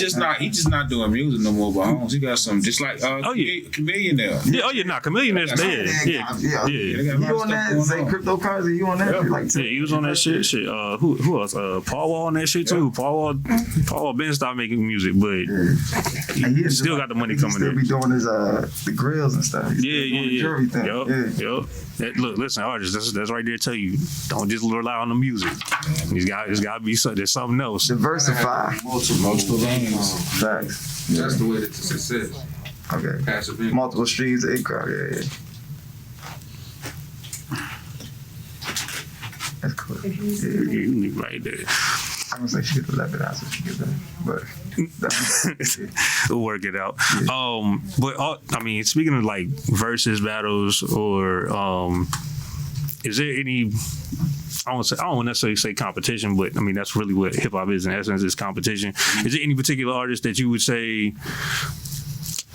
just not doing music no more. But Holmes, he got some just like Chameleon now. Yeah, oh yeah, nah, Chameleon is dead. Yeah. They got a You lot of on stuff that? going Say on. cryptocurrency. You on that? Yeah. Like, Yeah, he was on that shit. Who else? Paul Wall on that shit too. Paul Wall been stopped making music, but and he still got the money he coming still in. be doing his the grills and stuff. He's still doing the jury thing. Yup. Look, listen, artists, that's right there to tell you. Don't just rely on the music. It's got to be something. There's something else. Diversify. Multiple lanes. Facts. That's the way to success. Okay. Passive income. Multiple streams of income. Yeah. That's cool. Yeah. You right there. I'm gonna say she could have left it out, so she could have. But We'll work it out. Yeah. But I mean, speaking of like versus battles, or is there any? I don't necessarily say competition, but I mean that's really what hip hop is in essence, is competition. Is there any particular artist that you would say?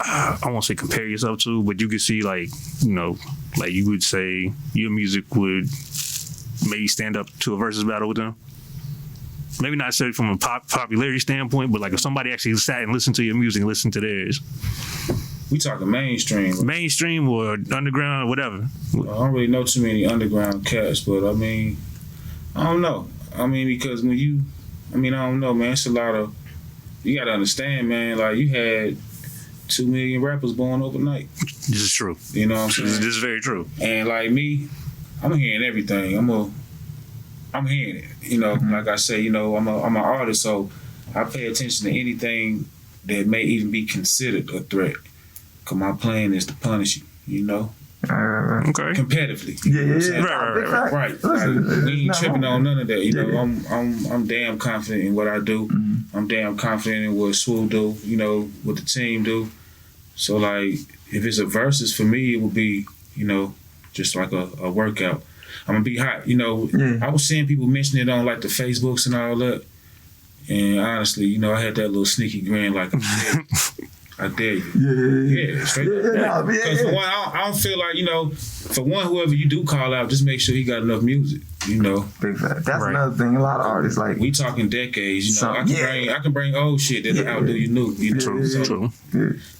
I won't say compare yourself to, but you could see like you would say your music would maybe stand up to a versus battle with them. Maybe not necessarily from a popularity standpoint, but like if somebody actually sat and listened to your music and listened to theirs. We talking mainstream or underground, whatever. I don't really know too many underground cats, but I mean, I don't know. I mean, because I don't know, man. It's a lot of, you gotta understand, man, like you had 2 million rappers born overnight. This is true. You know what I'm saying? This is very true. And like me, I'm hearing everything. I'm hearing it. You know, like I say, I'm an artist, so I pay attention to anything that may even be considered a threat. Cause my plan is to punish you. Okay. Competitively. Yeah. Right. Like, we ain't tripping on none of that. I'm damn confident in what I do. I'm damn confident in what Swole do. What the team do. So like, if it's a versus for me, it would be just like a workout. I'm gonna be hot. I was seeing people mention it on like the Facebooks and all that. And honestly, I had that little sneaky grin like, I dare you. Yeah, straight up. Because for one, I don't feel like, for one, whoever you do call out, just make sure he got enough music, Big fact. That's another thing. A lot of artists like. We talking decades, I can bring old shit that'll outdo you new. True.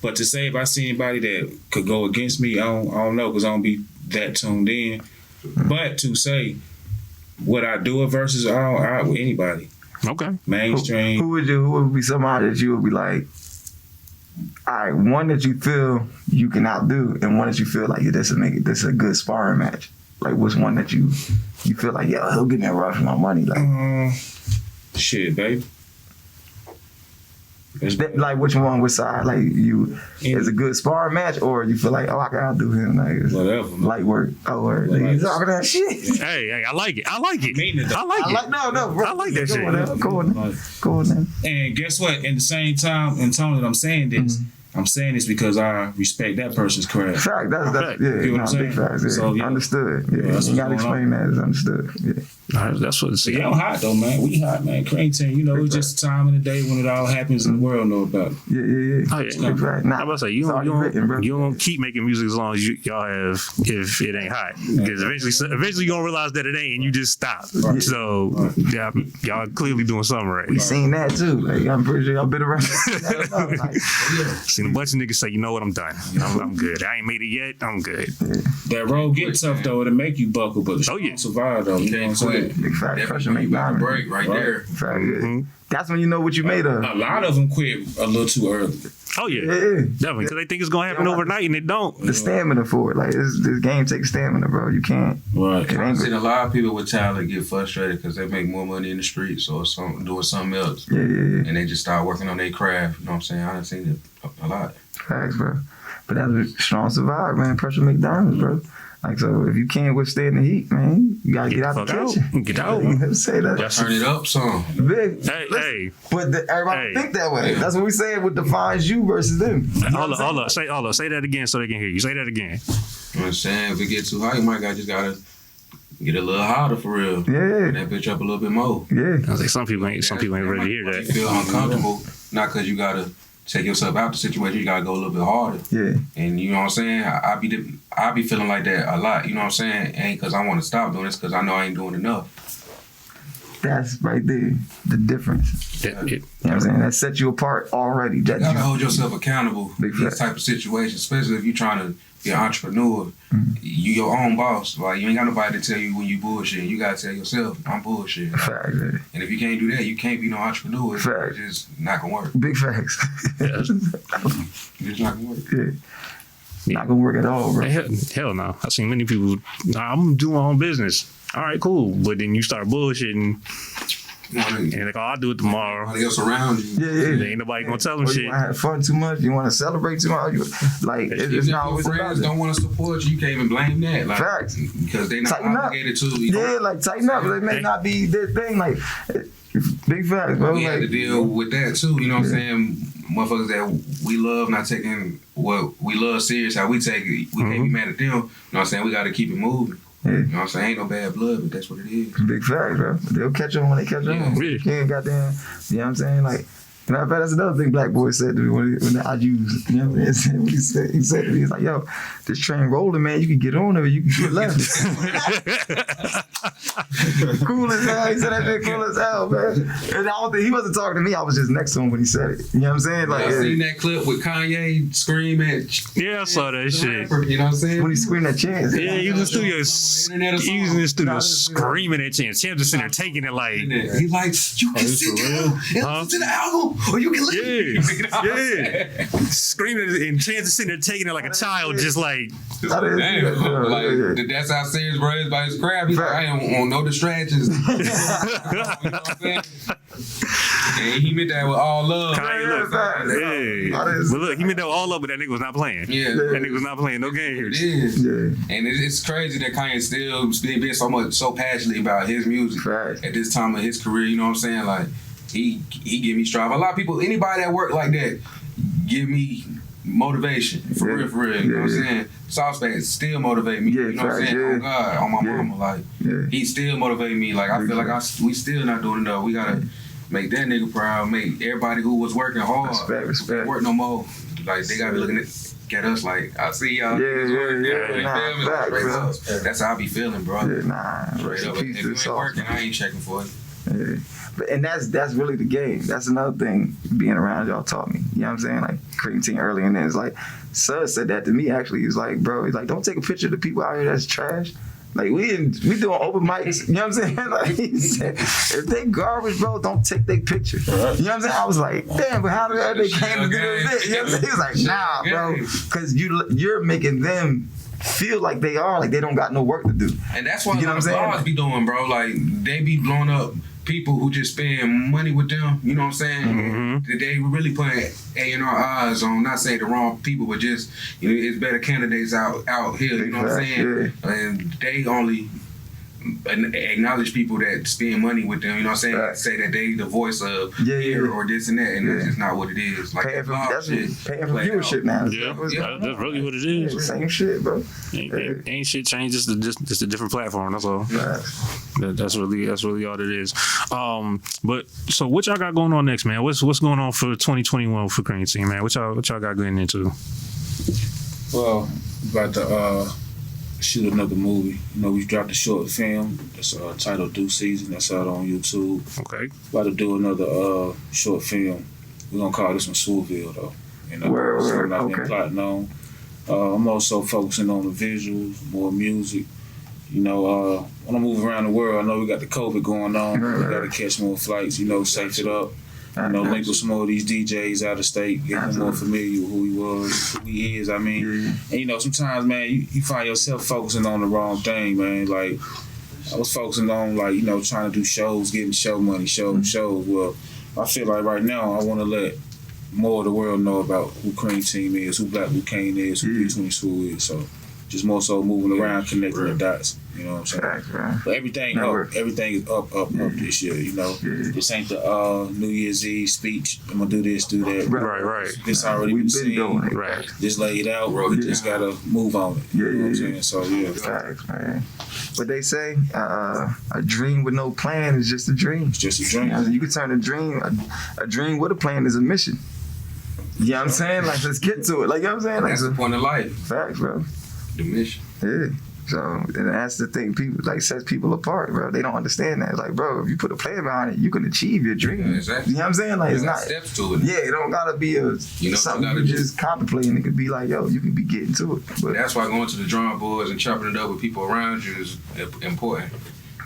But to say if I see anybody that could go against me, I don't know, because I don't be that tuned in. But to say would I do it versus with anybody? Okay. Mainstream. Who would be somebody that you would be like, all right, one that you feel you can outdo, and one that you feel like this a good sparring match. Like, what's one that you feel like, he'll give me a run for my money? Like, shit, baby. Like which one, which side? Like you, is a good sparring match, or you feel like, oh, I can outdo him? Like it's Whatever. Man. light work. Oh, word. Like, you talking that shit. Hey, I like it. I like it. Mean it, though. I like it. No, bro. I like that Go shit. on now. Go on now. Go on now. And guess what? In the same time, in tone that I'm saying this, I'm saying this because I respect that person's craft. Fact. That's Fact. yeah. You know what I'm saying? Big facts. Yeah. So, yeah. Understood. Yeah. that's You what's gotta going explain that. It's understood. Yeah. That's what it's. Yeah, I'm hot though, man. We hot, man. Cream team, you know, it's just a time in the day when it all happens and the world know about it. Yeah. Oh, yeah. Big fact. I'm Nah, about to say you it's already don't written, bro. keep making music as long as y'all have if it ain't hot, because eventually you're gonna realize that it ain't and you just stop. Right. So yeah, y'all clearly doing something right. We seen that too. Like I'm pretty sure y'all been around. Like, Seen a bunch of niggas say, you know what, I'm done. I'm good. I ain't made it yet. I'm good. That road get tough though, it'll make you buckle, but the strong survive though. You know what I'm saying? big fact. Pressure Definitely make make a diamonds. break right there. Fact, yeah. Mhm. That's when you know what you made of. A lot of them quit a little too early. Oh yeah, Yeah. definitely, because they think it's gonna happen overnight and it don't. The stamina for it. Like this game takes stamina, bro. You can't. Right. It I've ain't seen good. a lot of people with talent get frustrated because they make more money in the streets or doing something else, Yeah. and they just start working on their craft. You know what I'm saying? I done seen it a lot. Facts, bro. But that's a strong survive, man. Pressure make diamonds, bro. Like, so if you can't withstand the heat, man, you gotta get out the the fuck kitchen. out. Get out. You know, say that. That's Turn it up some. Big. Hey, Listen, hey, but everybody Hey. think that way. Yeah. That's what we saying. What defines you versus them. You know hold what I'm up. Say that again so they can hear you. Say that again. You know what I'm saying? If it get too hot, you might just gotta get a little hotter for real. saying? Turn Yeah. that bitch up a little bit more. Yeah. I was like, some people ain't ready to hear You that. feel uncomfortable, not because you gotta take yourself out the situation. You gotta go a little bit harder. Yeah. And you know what I'm saying? I be feeling like that a lot. You know what I'm saying? Ain't because I want to stop doing this, because I know I ain't doing enough. That's right there. The difference. That- it- You know what I'm saying? That sets you apart already. That You gotta you, hold yourself accountable Big in these fact. type of situations, especially if you're trying to be an entrepreneur. Mm-hmm. You your own boss. Like, you ain't got nobody to tell you when you bullshit. You gotta tell yourself, I'm bullshit. Fact, yeah. And if you can't do that, you can't be no entrepreneur. Fact. It's just not gonna work. Big facts. yeah. It's not gonna work. Yeah. Not gonna work at all, bro. Hell no. I've seen many people, I'm doing my own business. All right, cool. But then you start bullshitting You know, and like, oh, I'll do it tomorrow. everybody else around you. Yeah. Ain't nobody gonna tell them Or you shit. want to have fun too much? You want to celebrate too much? Like, it's Even if not your always about friends that. don't want to support you, you can't even blame that. Like, Facts. because they not Tighten up. obligated to. You know, Yeah, like tighten up. They may not be their thing. Like, big facts, bro. we had to Like, deal with that too. You know what I'm saying? Motherfuckers that we love not taking what we love serious, how we take it. We can't be mad at them. You know what I'm saying? We got to keep it moving. Yeah. You know what I'm saying? Ain't no bad blood, but that's what it is. big facts, bro. They'll catch on when they catch on. Yeah. You can't goddamn, you know what I'm saying? Like, matter of fact, that's another thing Black Boy said to me when I used, you know what I'm saying? What he said to me, he's like, yo, this train rolling, man, you can get on it or you can get left. Cool as hell. He said that shit cool as hell, man. And I don't think he wasn't talking to me. I was just next to him when he said it. You know what I'm saying? Like, I seen that clip with Kanye scream at Yeah, I saw that the shit. rapper, you know what I'm saying? when he screamed at Chance. Yeah, you in the studio, Internet or something. using the studio Nah, screaming at Chance. Chance just sitting there taking it like, He like, you can this sit for down and Huh? listen to the album, or you can leave. yeah, screaming, and Chance is sitting there taking it like a child, just like, I didn't see that. Damn, like, Yeah. that's how serious bro is about his craft. He's like, I don't want no distractions. You know what I'm saying? And he meant that with all love. Kanye, look, yeah. But look, he meant that all up, but that nigga was not playing. Yeah. That nigga was not playing no It games. is. Yeah. And it's crazy that Kanye still being so passionate about his music Right. at this time of his career. You know what I'm saying? Like, he give me strive. A lot of people, anybody that work like that, give me motivation. For Yeah. real, for real. You know what I'm Yeah. saying? Sauce fans still motivate me. Yeah, you know what I'm facts, saying? yeah. Oh God, on my Yeah. mama. Like, Yeah. he still motivate me. Like, I feel like we still not doing enough. We gotta make that nigga proud. Make everybody who was working hard Respect. work no more. Like, they gotta be looking at us like, I see y'all. Yeah. You Nah, feel me? facts, Straight bro. up. That's how I be feeling, bro. Yeah, nah. Straight Rest in up. peace If to you the ain't sauce. working, I ain't checking for it. Yeah. And that's really the game. That's another thing being around y'all taught me. You know what I'm saying? Like creating team early in there. It's like Sud said that to me actually. He's like, bro, he's like, don't take a picture of the people out here that's trash. Like we doing open mics, you know what I'm saying? Like he said, if they garbage, bro, don't take their picture. You know what I'm saying? I was like, damn, but how did they came to do this? You know what I'm saying? He was like, nah, bro, because you're making them feel like they are, like they don't got no work to do. And that's what You know a lot what I'm of saying? blogs be doing, bro. Like, they be blowing up people who just spend money with them, you know what I'm saying? Mm-hmm. They really putting A&R eyes on, not saying the wrong people, but just, it's better candidates out here, you know what I'm saying? Yeah. And they only acknowledge people that spend money with them, you know what I'm saying? Right. Say that they the voice of Yeah, here yeah. or this and that, and that's just not what it is. Like Paying for, blog that's shit paying for played out. viewership now. Yeah, that's really what it Yeah, is. same shit, bro. Ain't shit changed. Just a different platform. That's all. Facts. That's really all it is. But so what y'all got going on next, man? What's going on for 2021 for Cream Team, man? What y'all got getting into? Well, about to shoot another movie. We dropped a short film that's titled Due Season. That's out on YouTube. Okay. About to do another short film. We're gonna call this one Swooville though. Word, something I've been okay. plotting on. I'm also focusing on the visuals, more music. When I move around the world, I know we got the COVID going on. We got to catch more flights. Safe it up. Link with some more of these DJs out of state, get them more familiar with who he was, who he is. And sometimes, man, you find yourself focusing on the wrong thing, man. Like I was focusing on, trying to do shows, getting show money, shows. Well, I feel like right now I want to let more of the world know about who Cream Team is, who Black Blue Kane is, who P20 Swoo is. So just more so moving around, connecting the dots. You know what I'm saying? Facts, man. But everything is up this year, This ain't the New Year's Eve speech. I'm gonna do this, do that. Right. This already We've been been seen. doing it. Right. Just laid out. We just gotta move on it. You know what I'm saying? So Facts, man. What they say, a dream with no plan is just a dream. It's just a dream. You can turn a dream with a plan is a mission. You know what I'm saying? Like, let's get to it. Like, you know what I'm saying? Like, That's the point of life, facts, bro. the mission. Yeah. So, and that's the thing, people sets people apart, bro. They don't understand that. Like, bro, if you put a plan behind it, you can achieve your dream. Yeah, exactly. You know what I'm saying? Like, it's not steps to it. Yeah, it don't gotta be something you just contemplating. It could be like, yo, you can be getting to it. But That's why going to the drawing boards and chopping it up with people around you is important.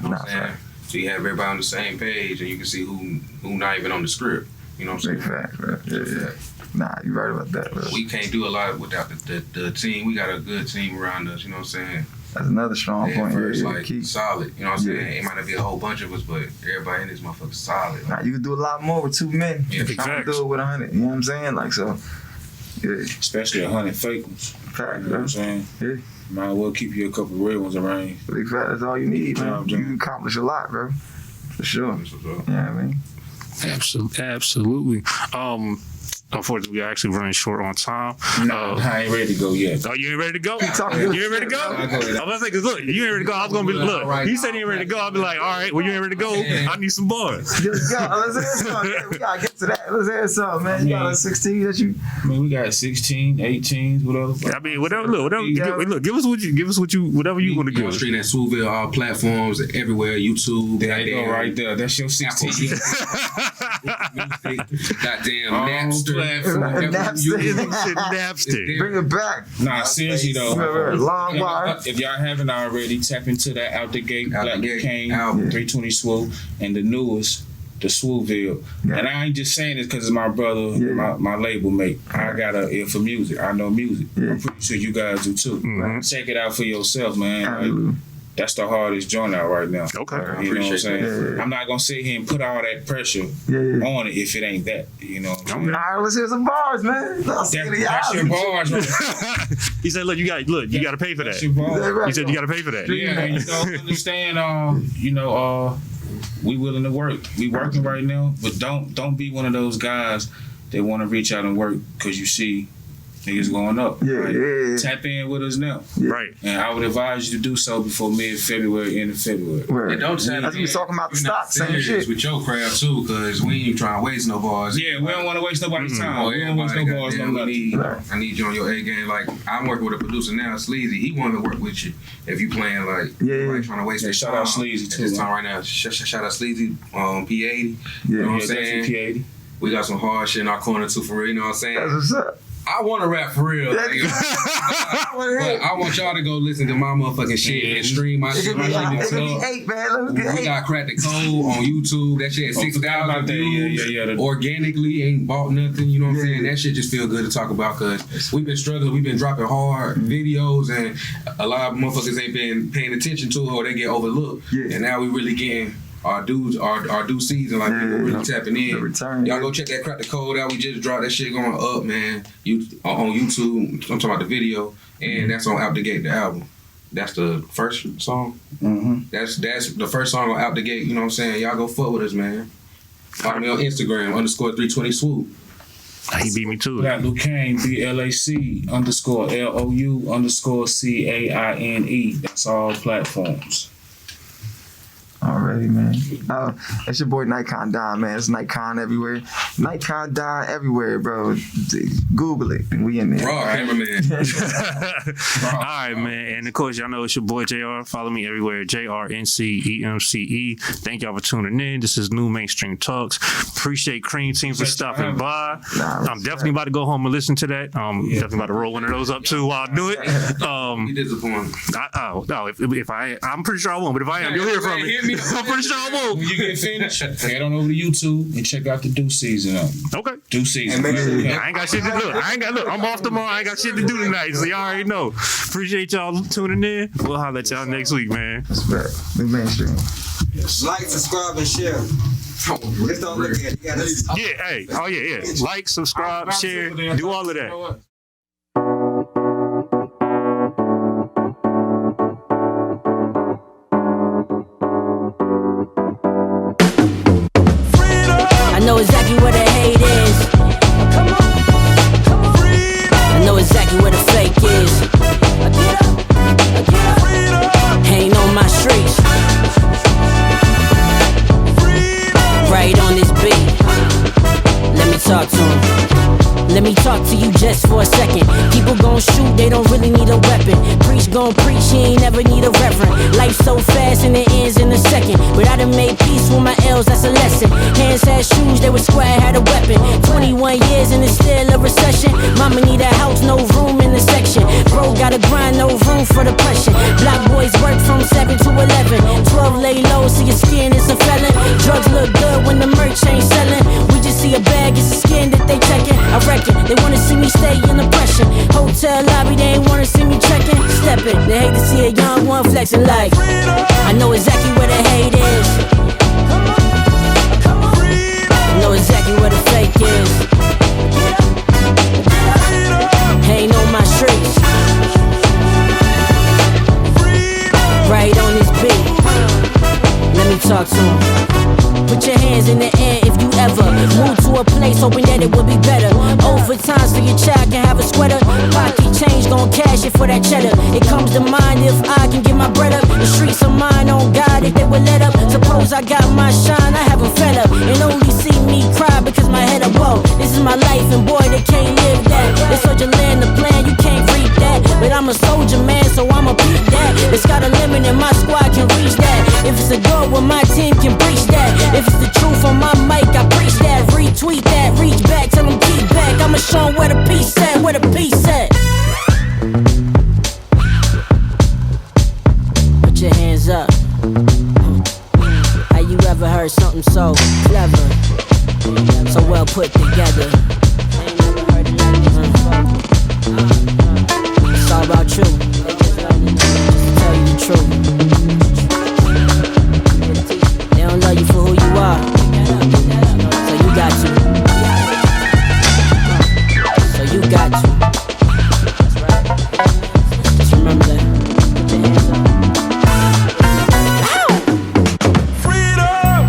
You know what I'm saying? So you have everybody on the same page and you can see who not even on the script. You know what I'm big saying? fact, bro. Yeah. Nah, you're right about that, bro. We can't do a lot without the team. We got a good team around us. You know what I'm saying? That's another strong point. First, Yeah, like key. solid. You know what I'm Yeah. saying? It might not be a whole bunch of us, but everybody in this motherfucker solid. Nah, you can do a lot more with 2 men. Yeah, Trying to facts. do it with 100. You know what I'm saying? Like, so, yeah. Especially 100 fake ones. Fact, You know what bro. I'm saying? Yeah. Might as well keep you a couple of real ones around. Big fact, that's all you need, man. Yeah, You can accomplish a lot, bro. For sure. That's what's up. You know what I mean? Absolutely. Unfortunately, we're actually running short on time. No, I ain't ready to go yet. Oh, you ain't ready to go? talking You good ain't ready to go? shit, I'm bro. about to say, because look, you ain't ready to go. I was going to be, look, he said he ain't ready to go. I'll be like, all right, well, you ain't ready to go. I need some bars. Let's go. Let's hear something. Yeah, we gotta get to that. Let's hear something, man. You got a 16 that you. I mean, we got 16, 18s, whatever. I mean, whatever, whatever give us whatever you want to You know, give us. street at Swooville, all platforms, everywhere, YouTube. There you go, right there. That's your 16. Goddamn All Napster. platforms. Napster. Shit, Napster. Bring it back. Nah, seriously though. Long wire. If y'all haven't already, tap into that Out the Gate, Out the Black Gate Kane, album. 320 Swole, and the newest, the Swooville. Yeah. And I ain't just saying this because it's my brother, Yeah. my label mate. I got an ear for music. I know music. Yeah. I'm pretty sure you guys do too. Mhm. Check it out for yourself, man. Like, Absolutely. that's the hardest joint out right now. Okay. You know what I'm appreciate saying? that. Yeah. I'm not gonna sit here and put all that pressure Yeah. on it if it ain't that. You know what I'm saying? All right, let's hear some bars, man. Let's see the That's your album. bars, right? He said, look, you got to pay for That's that. your bars. He said, you got to pay for that. Yeah, and you don't understand. We willing to work. We working right now, but don't be one of those guys that want to reach out and work because you see niggas going up. Yeah, right? yeah. Tap in with us now, Right. and I would advise you to do so before mid-February, end of February. Word. And don't That's what we was talking about the You're not stock, same serious shit. with your craft too, because we ain't trying to waste no bars. Yeah, we don't want to waste nobody's time. Oh, We don't waste no everybody, bars, no goddamn, nothing. I need you on your A game. Like I'm working with a producer now, Sleazy. He wanted to work with you if you playing like Yeah. trying to waste Yeah, your shout time. out Sleazy, At too, this man. time right now. Shout out Sleazy, P80. You know Yeah. what I'm Yeah, saying? that's P80. We got some hard shit in our corner too, for real. You know what I'm saying? That's what's up. I want to rap for real. Yeah. But I want y'all to go listen to my motherfucking shit and stream my It shit. could be My shit in the 8, club. man. Let's get We 8. got Crack the Code on YouTube. That shit at Oh, 6,000 about that. views. Yeah. Organically, ain't bought nothing. You know what I'm Yeah. saying? That shit just feel good to talk about because we've been struggling. We've been dropping hard videos and a lot of motherfuckers ain't been paying attention to it or they get overlooked. Yeah. And now we really getting our due season, like people really tapping in. The return. Y'all go check that Crack the Code out. We just dropped that shit going up, man. On YouTube. I'm talking about the video, and that's on Out the Gate, the album. That's the first song. Mm-hmm. That's the first song on Out the Gate. You know what I'm saying? Y'all go fuck with us, man. Follow me on Instagram _320swoop. He beat me too. Black Lucane, BLAC_LOU_CAINE. That's all platforms. Already, man. It's your boy Nikon Don, man. It's Nikon everywhere. Nikon Don everywhere, bro. Google it, and we in there. Raw cameraman. All right, man. And of course, y'all know it's your boy JR. Follow me everywhere, JRNCEMCE. Thank y'all for tuning in. This is NuMainstream Talks. Appreciate Cream Team for stopping by. I'm definitely about to go home and listen to that. Definitely about to roll one of those up too while I do it. Be disappointed. I'm pretty sure I won't, but if I am, you'll hear from me. I'm pretty sure I won't. When you get finished, head on over to YouTube and check out the Due Season album. Okay. Due Season. I ain't got shit to do. I'm off tomorrow. I ain't got shit to do tonight, so y'all already know. Appreciate y'all tuning in. We'll holler at y'all next week, man. Respect. NuMainstream. Like, subscribe, and share. Just don't look at it. You gotta Yeah, hey. Oh, yeah. Like, subscribe, share, do all of that. I know exactly where the hate is. I know exactly where the fake is. Ain't on my streets. Right on this beat. Let me talk to him. Let me talk to you just for a second. People gon' shoot, they don't really need a weapon. Preach gon' preach, he ain't never need a reverend. Life so fast and it ends in a second. But I done made peace with my L's, that's a lesson. Hands had shoes, they were square, had a weapon. 21 years and it's still a recession. Mama need a house, no room in the section. Bro gotta grind, no room for depression. Block boys work from 7 to 11. 12 lay low, see your skin is a felon. Drugs look good when the merch ain't selling. We just see a bag, it's a skin that they checking. I reckon they wanna see me stay in oppression. Hotel lobby, they ain't wanna see me checking. Step it, they hate to see a young one flexing like I know exactly where the hate is. I know exactly where the fake is. Ain't on my streets. Right on this beat. Let me talk to him. Put your hands in the air if you ever move to a place hoping that it would be better. Overtime so your child can have a sweater. Pocket change, gon' cash it for that cheddar. It comes to mind if I can get my bread up. The streets are mine, on God if they were let up. Suppose I got my shine, I haven't fed up. And only see me cry because my head up low. This is my life and boy they can't live that. They soldier land the plan, you can't reap that. But I'm a soldier man so I'ma beat that. It's got a limit and my squad can reach that. If it's a goal well my team can breach that. If it's the truth on my mic, I preach that. Retweet that, reach back, tell them keep back. I'ma show them where the peace at, where the peace at. Put your hands up. Have you ever heard something so clever, so well put together? It's all about you. Just to tell you the truth. They don't love you for who you are, so you got to. So you got to. Just remember that. Put your hands up.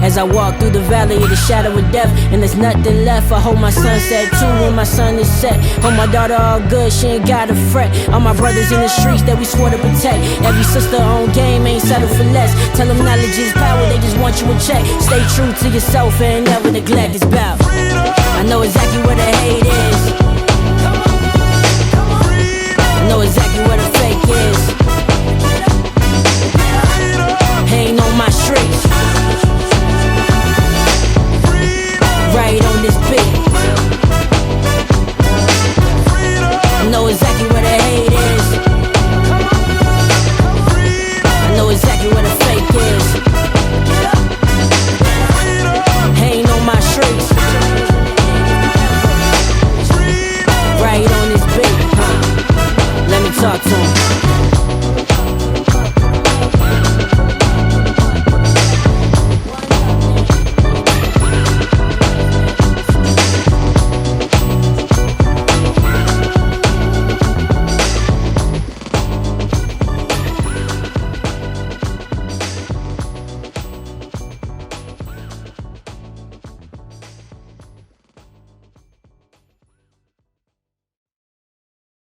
As I walk through the valley of the shadow of death, and there's nothing left, I hold my sunset too when my sun is set. Hold my daughter all good, she ain't gotta fret. All my brothers in the streets that we swore to protect. Every sister on game ain't settled for less. Tell them knowledge is power, they just want you in check. Stay true to yourself and never neglect. It's about I know exactly where the hate is.